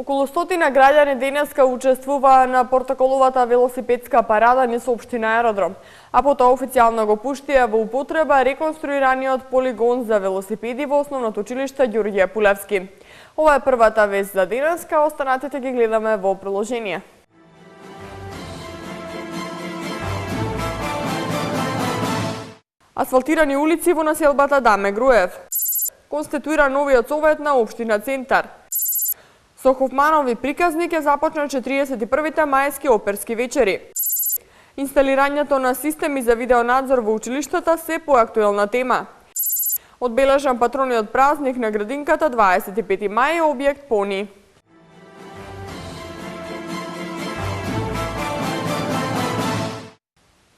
Околу 100 граѓани денеска учествуваа на протоколовата велосипедска парада низ општина Аеродром, а потоа официјално го пуштија во употреба реконструираниот полигон за велосипеди во основното училиште Ѓурѓе Пулевски. Ова е првата вест за денеска, останатите ги гледаме во приложение. Асфалтирани улици во населбата Даме Груев. Конституира новиот совет на општина Центар. Со Хофманови приказник е започна 41-те мајски оперски вечери. Инсталирањето на системи за видеонадзор во училиштата се поактуелна тема. Одбележан патрониот празник на градинката 25 мај е објект ПОНИ.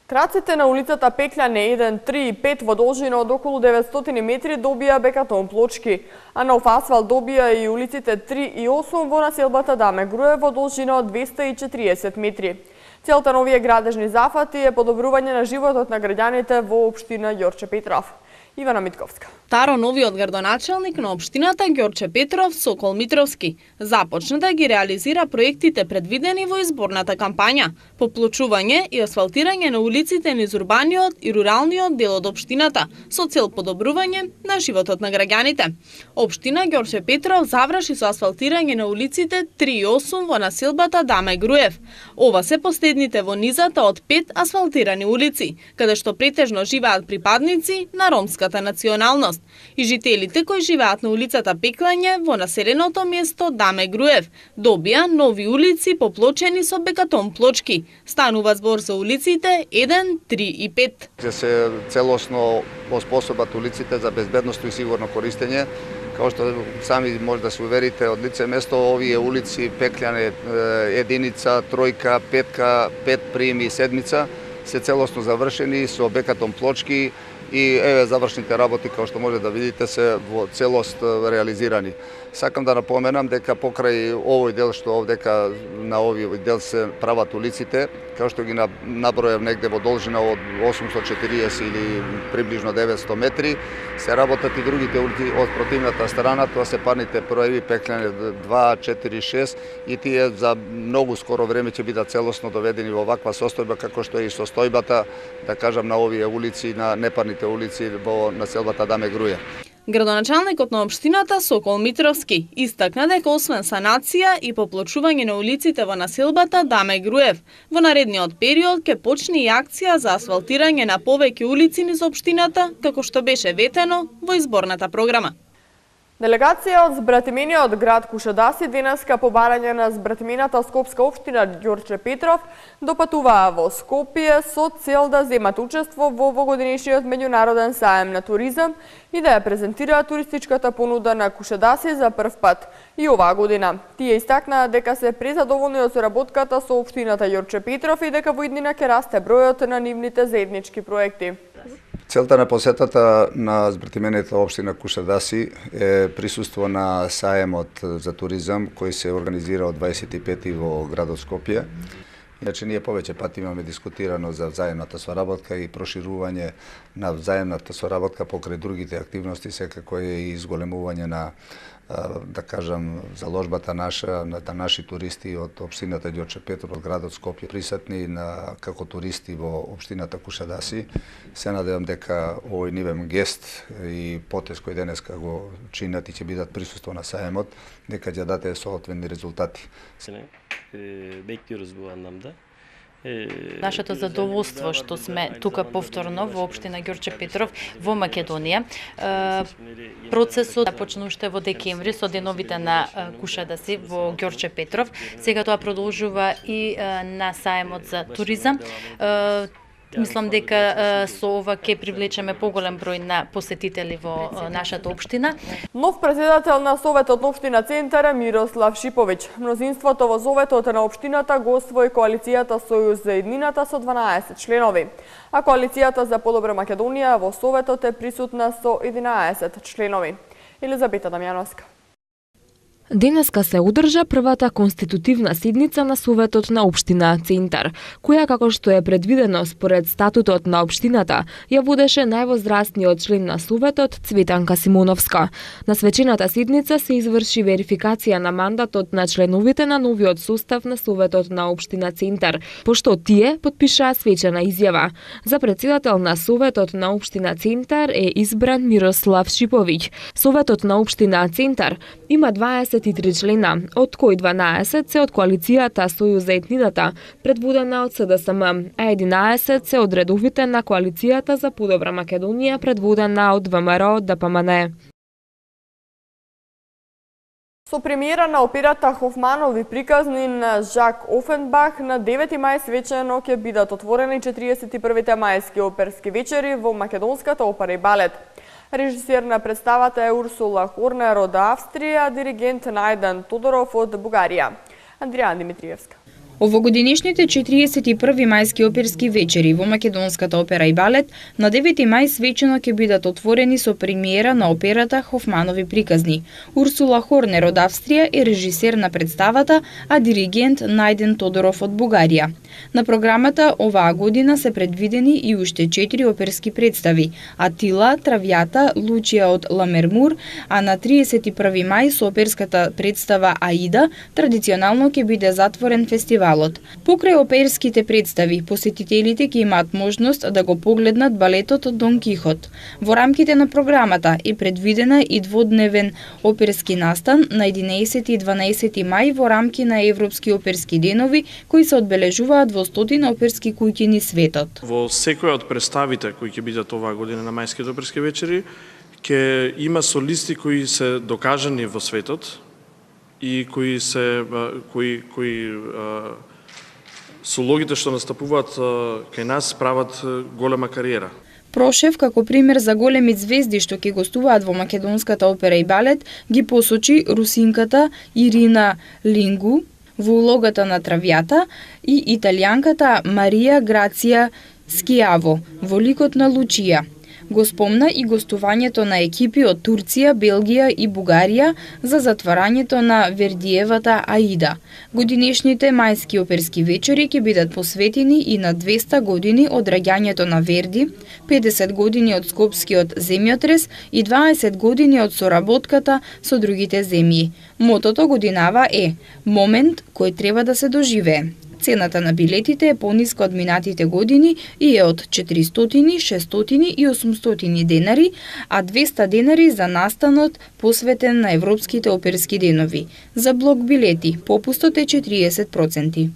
Краците на улицата Пекљане 1, 3 и 5 во должина од околу 900 метри добија бекатон плочки, а нов асфалт добија и улиците 3 и 8 во населбата Даме Груев во должина од 240 метри. Целта на овие градежни зафати е подобрување на животот на граѓаните во општина Ѓорче Петров. Ивана Митковска. Таро новиот градоначелник на општината Ѓорче Петров Сокол Митровски започна да ги реализира проектите предвидени во изборната кампања, поплочување и асфалтирање на улиците низ урбаниот и руралниот дел од општината со цел подобрување на животот на граѓаните. Општина Ѓорче Петров заврши со асфалтирање на улиците 3 и 8 во населбата Даме Груев. Ова се последните во низата од 5 асфалтирани улици, каде што претежно живеат припадници на ромската националност и жителите кои живеат на улицата Пекљање во населеното место Даме Груев добија нови улици поплочени со бекатон плочки. Станува збор за улиците 1, 3 и 5. Се целосно оспособат улиците за безбедност и сигурно користење. Као што сами може да се уверите од лице место, овие улици Пекљане единица, тројка, петка, 5 прими и седмица се целосно завршени со бекатон плочки и завршните работи, како што може да видите, се во целост реализирани. Сакам да напоменам дека покрај овој дел што овдека на овој дел се прават улиците, како што ги набројав негде во должина од 840 или приближно 900 метри, се работат и другите улици од противната страна, тоа се парните проеви Пекљане 2, 4, 6 и тие за многу скоро време ќе бидат целосно доведени во ваква состојба како што е и состојбата, да кажам, на овие улици, на непарните улици во населбата Даме Груев. Градоначалникот на општината Сокол Митровски истакна дека освен санација и поплочување на улиците во населбата Даме Груев, во наредниот период ќе почне и акција за асфалтирање на повеќе улици низ општината, како што беше ветено во изборната програма. Делегација од збратимениот град Кушадаси денеска по барање на збратимената Скопска општина Ѓорче Петров допатуваа во Скопје со цел да земат учество во овогодишниот меѓународен саем на туризам и да ја презентираат туристичката понуда на Кушадаси за прв пат и оваа година. Тие истакнаа дека се презадоволни од соработката со општината Ѓорче Петров и дека во иднина ќе расте бројот на нивните заеднички проекти. Целта на посетата на збратимената општина Кушадаси е присуство на саемот за туризам кој се организира од 25 во градот Скопје. Иначе ние повеќе пати имаме дискутирано за взаемната соработка и проширување на взаемната соработка покрај другите активности, секако е и изголемување на, да кажам, заложбата наша, на наши туристи од општината Ѓорче Петров, од градот Скопје, присатни како туристи во општината Кушадаси. Се надевам дека овој нивен гест и потез кој денеска го чинат и ќе бидат присуство на саемот, дека ќе даде соодветни резултати. Bekliyoruz bu anlamda. Нашето задоволство што сме тука повторно во општина Ѓорче Петров во Македонија. Процесот започна уште во декември со деновите на Кушадаси во Ѓорче Петров. Сега тоа продолжува и на саемот за туризам. Мислам дека со ова ќе привлечеме поголем број на посетители во нашата општина. Нов председател на Советот на општина Центар е Мирослав Шиповиќ. Мнозинството во Советот на општината го освои коалицијата Сојуз за еднината со 12 членови, а коалицијата за подобра Македонија во Советот е присутна со 11 членови. Елизабета Дамјановска. Денеска се одржа првата конститутивна седница на Советот на општина Центар, која, како што е предвидено според статутот на општината, ја водеше највозрастниот член на Советот Цветанка Симоновска. На свечената седница се изврши верификација на мандатот на членовите на новиот состав на Советот на општина Центар, пошто тие потпишаа свечена изјава. За претседател на Советот на општина Центар е избран Мирослав Шиповиќ. Советот на општина Центар има 23 члена, од кои 12 се од коалицијата Сојуз за етнидата, предводена од СДСМ, а 11 се од редовите на коалицијата за подобра Македонија, предводена од ВМРО ДПМН. Со премиера на операта Хофманови приказни на Жак Офенбах на 9 мај свечено ќе бидат отворени 41-те мајски оперски вечери во македонската опера и балет. Режисер на представата е Урсула Хорнер од Австрија, диригент Најден Тодоров од Бугарија. Андријан Димитриевска. Овогодинешните 41 мајски оперски вечери во македонската опера и балет на 9 мај свечено ќе бидат отворени со премиера на операта Хофманови приказни. Урсула Хорнер од Австрија е режисер на представата, а диригент Најден Тодоров од Бугарија. На програмата оваа година се предвидени и уште 4 оперски представи: Атила, Травјата, Лучија од Ламермур, а на 31 мај со оперската представа Аида традиционално ќе биде затворен фестивал. Покрај оперските представи, посетителите ќе имаат можност да го погледнат балетот Дон Кихот. Во рамките на програмата е предвидена и дводневен оперски настан на 11 и 12 мај во рамки на Европски оперски денови, кои се одбележуваат во 100 оперски куќи низ светот. Во секоја од представите кои ќе бидат оваа година на мајските оперски вечери, ќе има солисти кои се докажани во светот и кои со логите што настапуваат кај нас прават голема кариера. Прошев, како пример за големи звезди што ќе гостуваат во македонската опера и балет, ги посочи русинката Ирина Лингу во улогата на Травјата и италијанката Марија Грација Скијаво во ликот на Лучија. Го спомна и гостувањето на екипи од Турција, Белгија и Бугарија за затварањето на Вердиевата Аида. Годинешните мајски оперски вечери ќе бидат посветени и на 200 години од раѓањето на Верди, 50 години од Скопскиот земјотрес и 20 години од соработката со другите земји. Мотото годинава е «Момент кој треба да се доживее». Цената на билетите е пониска од минатите години и е од 400, 600 и 800 денари, а 200 денари за настанот посветен на европските оперски денови. За блок билети попустот е 40%.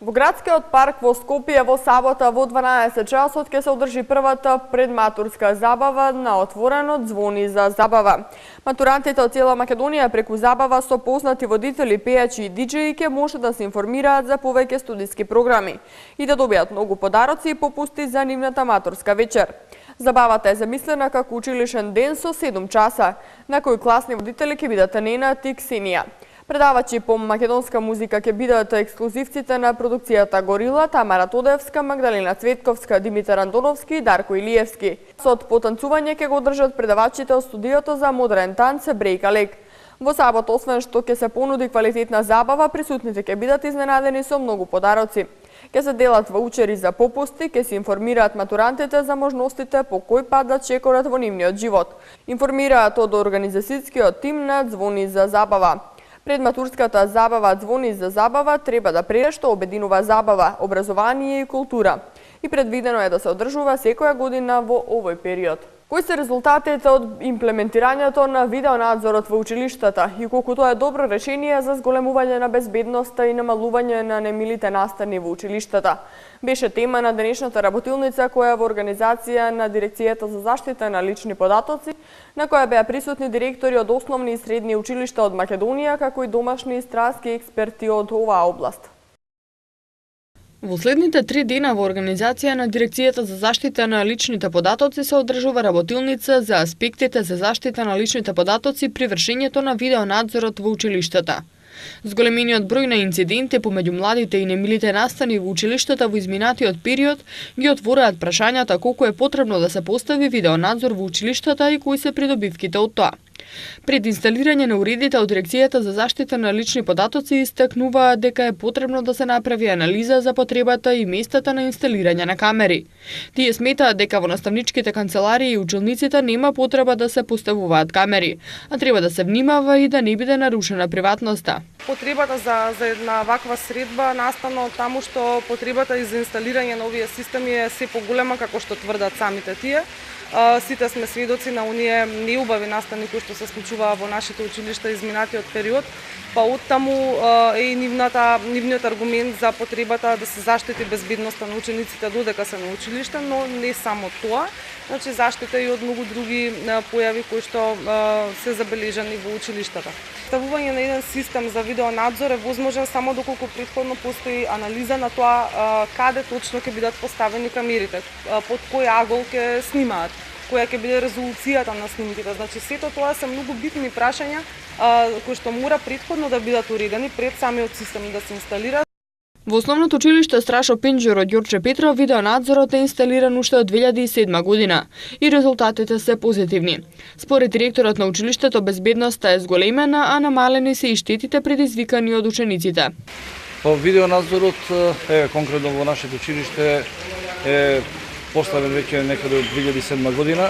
Во градскиот парк во Скопје во сабота во 12 часот ќе се одржи првата предматурска забава на отворено Звони за забава. Матурантите од цела Македонија преку забава со познати водители, пејачи и диџеи ќе може да се информираат за повеќе студиски програми и да добијат многу подароци и попусти за нивната матурска вечер. Забавата е замислена како училишен ден со 7 часа, на кој класни водители ќе бидат Нена и Ксенија. Предавачи по македонска музика ќе бидат ексклузивците на продукцијата Горила, Тамара Тодевска, Магдалина Цветковска, Димитар Андоновски и Дарко Илиевски. Сот потанцување ќе го одржат предавачите од студиото за модерен танц Брейка Лек. Во сабот, освен што ќе се понуди квалитетна забава, присутните ќе бидат изненадени со многу подароци. Ќе се делат ваучери за попусти, ќе се информираат матурантите за можностите по кој пат да чекорат во нивниот живот. Информираат од организацијскиот тим на Звони за забава. Предматурската забава Звони за забава треба да што обединува забава, образование и култура. И предвидено е да се одржува секоја година во овој период. Кои се резултатите од имплементирањето на видеонадзорот во училиштата и колку тоа е добро решение за зголемување на безбедноста и намалување на немилите настани во училиштата? Беше тема на денешната работилница која во организација на Дирекцијата за заштита на лични податоци, на која беа присутни директори од основни и средни училишта од Македонија, како и домашни и странски експерти од оваа област. Во следните 3 дена во организација на Дирекцијата за заштита на личните податоци се одржува работилница за аспектите за заштита на личните податоци при вршењето на видеонадзорот во училиштата. Зголемениот број на инциденти помеѓу младите и немилите настани во училиштата во изминатиот период ги отвораат прашањата колку е потребно да се постави видеонадзор во училиштата и кои се придобивките од тоа. Пред инсталирање на уредите од Дирекцијата за заштита на лични податоци истакнуваат дека е потребно да се направи анализа за потребата и местата на инсталирање на камери. Тие сметаат дека во наставничките канцеларии и училниците нема потреба да се поставуваат камери, а треба да се внимава и да не биде нарушена приватноста. Потребата за една ваква средба настана од таму што потребата и за инсталирање на овие системи е се поголема како што тврдат самите тие. Сите сме сведоци на оние неубави настани кои што се случуваа во нашите училишта изминатиот период, па оттаму е и нивниот аргумент за потребата да се заштити безбедноста на учениците додека се на училиште, но не само тоа, значи заштита и од многу други појави кои што се забележани во училиштата. Ставување на еден систем за видеонадзор е возможен само доколку претходно постои анализа на тоа каде точно ќе бидат поставени камерите, под кој агол ќе снимаат, која ќе биде резолуцијата на снимките. Значи сето тоа се многу битни прашања кои што мора претходно да бидат уредени пред самиот систем да се инсталира. Во основното училиште Страшо Пинџер од Ѓорче Петров видеонадзорот е инсталиран уште од 2007 година и резултатите се позитивни. Според директорот на училиштето безбедноста е зголемена, а намалени се и штетите предизвикани од учениците. Видеонадзорот конкретно во нашето училиште е поставен веќе некаде од 2007 година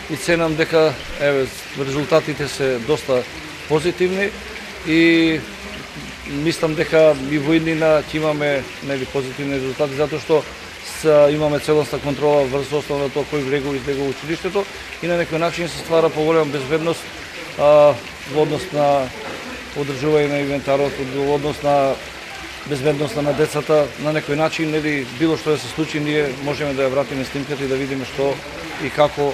и ценам дека резултатите се доста позитивни и мислам дека и во иднина ќе имаме позитивни резултати затоа што имаме целосна контрола врз основа на тоа кој влегува и излегува училиштето и на некој начин се ствара поголема безбедност во однос на одржување на инвентарот, во однос на безбедноста на децата. На некој начин било што да се случи, ние можеме да ја вратиме снимката и да видиме што и како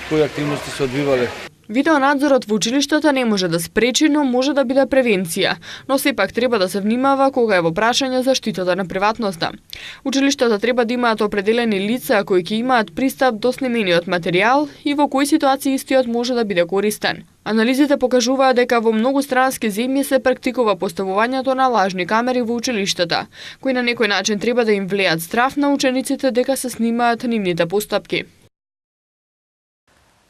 кои активности се одвивале. Видеонадзорот во училиштата не може да спречи, но може да биде превенција, но сепак треба да се внимава кога е во прашање заштитата на приватноста. Училиштата треба да имаат определени лица кои ќе имаат пристап до снимениот материјал и во кои ситуации истиот може да биде користен. Анализите покажуваат дека во многу странски земји се практикува поставувањето на лажни камери во училиштата, кои на некој начин треба да им влеат страв на учениците дека се снимаат нивните постапки.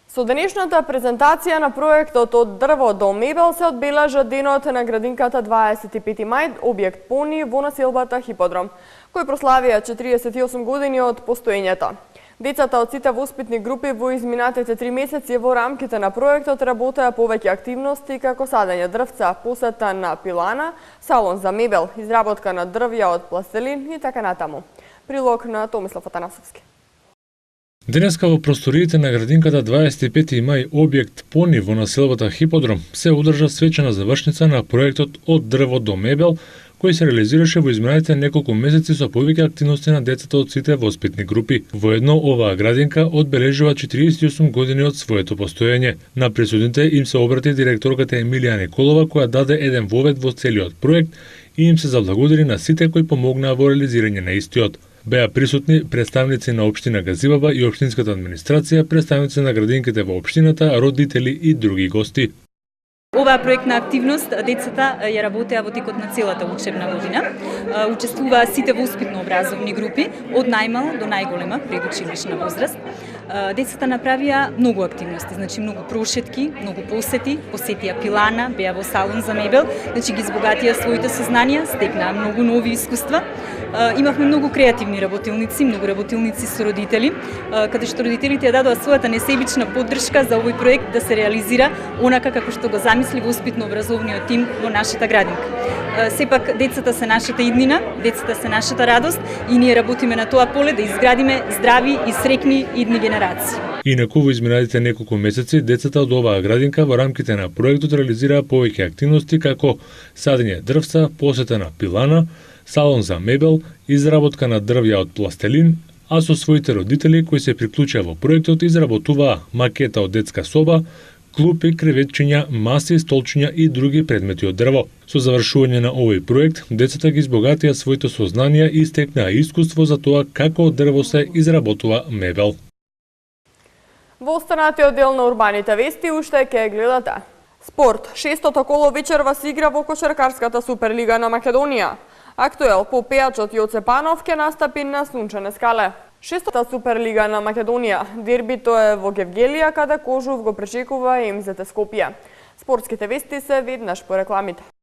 Со денешната презентација на проектот од дрво до мебел се одбележа денот на градинката 25 мај, објект Пони во населбата Хиподром, кој прославија 48 години од постоењето. Децата од сите воспитни групи во изминатите 3 месеци во рамките на проектот работеа повеќе активности како садење дрвца, посета на пилана, салон за мебел, изработка на дрвја од пластелин и така натаму. Прилог на Томислав Атанасовски. Денеска во просториите на градинката 25 мај, објект Пони во населбата Хиподром, се одржа свечена завршница на проектот од дрво до мебел, кој се реализираше во изминатите неколку месеци со повеќе активности на децата од сите воспитни групи. Воедно, оваа градинка одбележува 48 години од своето постоење. На присутните им се обрати директорката Емилија Николова, која даде еден вовед во целиот проект и им се заблагодари на сите кои помогнаа во реализирање на истиот. Беа присутни представници на општина Газибаба и општинската администрација, представници на градинките во општината, родители и други гости. Оваа проектна активност децата ја работеа во текот на целата учебна година. Учествуваа сите воспитно образовни групи, од најмал до најголема предучилишна возраст. Децата направија многу активности, значи многу прошетки, многу посети, посетија пилана, беа во салон за мебел, значи ги збогатија своите сознанија, стекнаа многу нови искуства. Имавме многу креативни работилници, многу работилници со родители, каде што родителите ја дадоа својата несебична поддршка за овој проект да се реализира онака како што го замисли воспитно-образовниот тим во нашата градинка. Сепак децата се нашата иднина, децата се нашата радост и ние работиме на тоа поле да изградиме здрави и среќни идни генерации. Инаку во изминатите неколку месеци децата од оваа градинка во рамките на проектот реализираа повеќе активности како садење дрвца, посета на пилана, салон за мебел, изработка на дрвја од пластелин, а со своите родители кои се приклучија во проектот изработуваа макета од детска соба, клупи, креветчиња, маси, столчиња и други предмети од дрво. Со завршување на овој проект, децата ги избогатија своите сознанија и стекнаа искуство за тоа како од дрво се изработува мебел. Во останатиот дел на урбаните вести уште ќе гледате. Спорт. 6-то коло вечерва се игра во кошаркарската Суперлига на Македонија. Актуел по пејачот Јоце Панов ќе настапи на Сунчене скале. Шестата Суперлига на Македонија. Дербито е во Гевгелија, каде Кожув го пречекува МЗТ Скопје. Спортските вести се веднаш по рекламите.